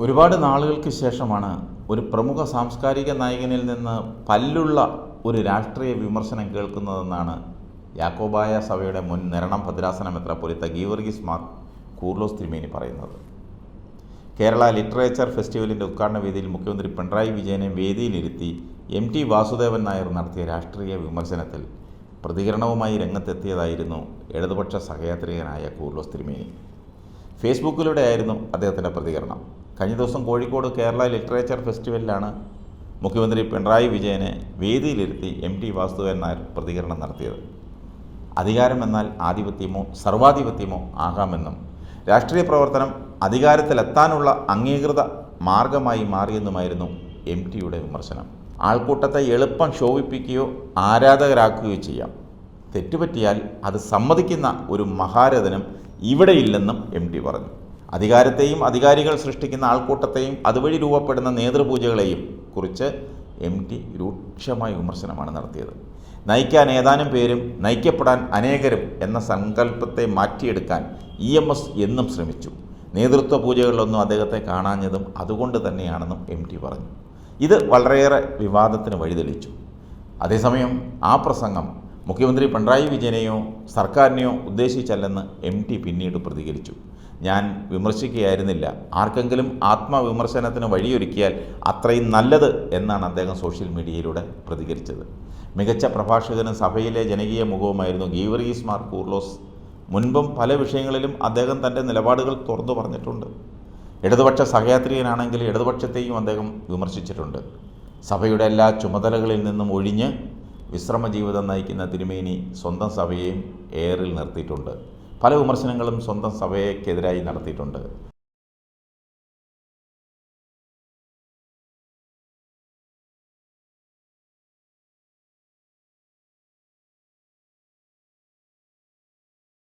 ഒരുപാട് നാളുകൾക്ക് ശേഷമാണ് ഒരു പ്രമുഖ സാംസ്കാരിക നായകനിൽ നിന്ന് പല്ലുള്ള ഒരു രാഷ്ട്രീയ വിമർശനം കേൾക്കുന്നതെന്നാണ് യാക്കോബായ സഭയുടെ മുൻ നിരണം ഭദ്രാസന മെത്രാപ്പൊലീത്ത ഗീവർഗീസ് മാർ കൂർലോസ് തിരുമേനി പറയുന്നത്. കേരള ലിറ്ററേച്ചർ ഫെസ്റ്റിവലിൻ്റെ ഉദ്ഘാടന വേദിയിൽ മുഖ്യമന്ത്രി പിണറായി വിജയനെ വേദിയിലിരുത്തി MT വാസുദേവൻ നായർ നടത്തിയ രാഷ്ട്രീയ വിമർശനത്തിൽ പ്രതികരണവുമായി രംഗത്തെത്തിയതായിരുന്നു ഇടതുപക്ഷ സഹയാത്രികനായ കൂർലോസ് തിരുമേനി. ഫേസ്ബുക്കിലൂടെ ആയിരുന്നു അദ്ദേഹത്തിൻ്റെ പ്രതികരണം. കഴിഞ്ഞ ദിവസം കോഴിക്കോട് കേരള ലിറ്ററേച്ചർ ഫെസ്റ്റിവലിലാണ് മുഖ്യമന്ത്രി പിണറായി വിജയനെ വേദിയിലിരുത്തി MT വാസുദേവൻ നായർ പ്രതികരണം നടത്തിയത്. അധികാരം എന്നാൽ ആധിപത്യമോ സർവാധിപത്യമോ ആകാമെന്നും രാഷ്ട്രീയ പ്രവർത്തനം അധികാരത്തിലെത്താനുള്ള അംഗീകൃത മാർഗമായി മാറിയെന്നുമായിരുന്നു MTയുടെ വിമർശനം. ആൾക്കൂട്ടത്തെ എളുപ്പം ശോഭിപ്പിക്കുകയോ ആരാധകരാക്കുകയോ ചെയ്യാം. തെറ്റുപറ്റിയാൽ അത് സമ്മതിക്കുന്ന ഒരു മഹാരഥനും ഇവിടെയില്ലെന്നും MT പറഞ്ഞു. അധികാരത്തെയും അധികാരികൾ സൃഷ്ടിക്കുന്ന ആൾക്കൂട്ടത്തെയും അതുവഴി രൂപപ്പെടുന്ന നേതൃപൂജകളെയും കുറിച്ച് MT രൂക്ഷമായ വിമർശനമാണ് നടത്തിയത്. നയിക്കാൻ ഏതാനും പേരും നയിക്കപ്പെടാൻ അനേകരും എന്ന സങ്കല്പത്തെ മാറ്റിയെടുക്കാൻ EMS എന്നും ശ്രമിച്ചു. നേതൃത്വ പൂജകളിലൊന്നും അദ്ദേഹത്തെ കാണാഞ്ഞതും അതുകൊണ്ട് തന്നെയാണെന്നും MT പറഞ്ഞു. ഇത് വളരെയേറെ വിവാദത്തിന് വഴിതെളിച്ചു. അതേസമയം ആ പ്രസംഗം മുഖ്യമന്ത്രി പിണറായി വിജയനെയോ സർക്കാരിനെയോ ഉദ്ദേശിച്ചല്ലെന്ന് MT പിന്നീട് പ്രതികരിച്ചു. ഞാൻ വിമർശിക്കുകയായിരുന്നില്ല, ആർക്കെങ്കിലും ആത്മവിമർശനത്തിന് വഴിയൊരുക്കിയാൽ അത്രയും നല്ലത് എന്നാണ് അദ്ദേഹം സോഷ്യൽ മീഡിയയിലൂടെ പ്രതികരിച്ചത്. മികച്ച പ്രഭാഷകനും സഭയിലെ ജനകീയ മുഖവുമായിരുന്നു ഗീവർഗീസ് മാർ കൂർലോസ്. മുൻപും പല വിഷയങ്ങളിലും അദ്ദേഹം തൻ്റെ നിലപാടുകൾ തുറന്നു പറഞ്ഞിട്ടുണ്ട്. ഇടതുപക്ഷ സഹയാത്രികനാണെങ്കിൽ ഇടതുപക്ഷത്തെയും അദ്ദേഹം വിമർശിച്ചിട്ടുണ്ട്. സഭയുടെ എല്ലാ ചുമതലകളിൽ നിന്നും ഒഴിഞ്ഞ് വിശ്രമ ജീവിതം നയിക്കുന്ന തിരുമേനി സ്വന്തം സഭയെയും എയറിൽ നിർത്തിയിട്ടുണ്ട്. പല വിമർശനങ്ങളും സ്വന്തം സഭയ്ക്കെതിരായി നടത്തിയിട്ടുണ്ട്.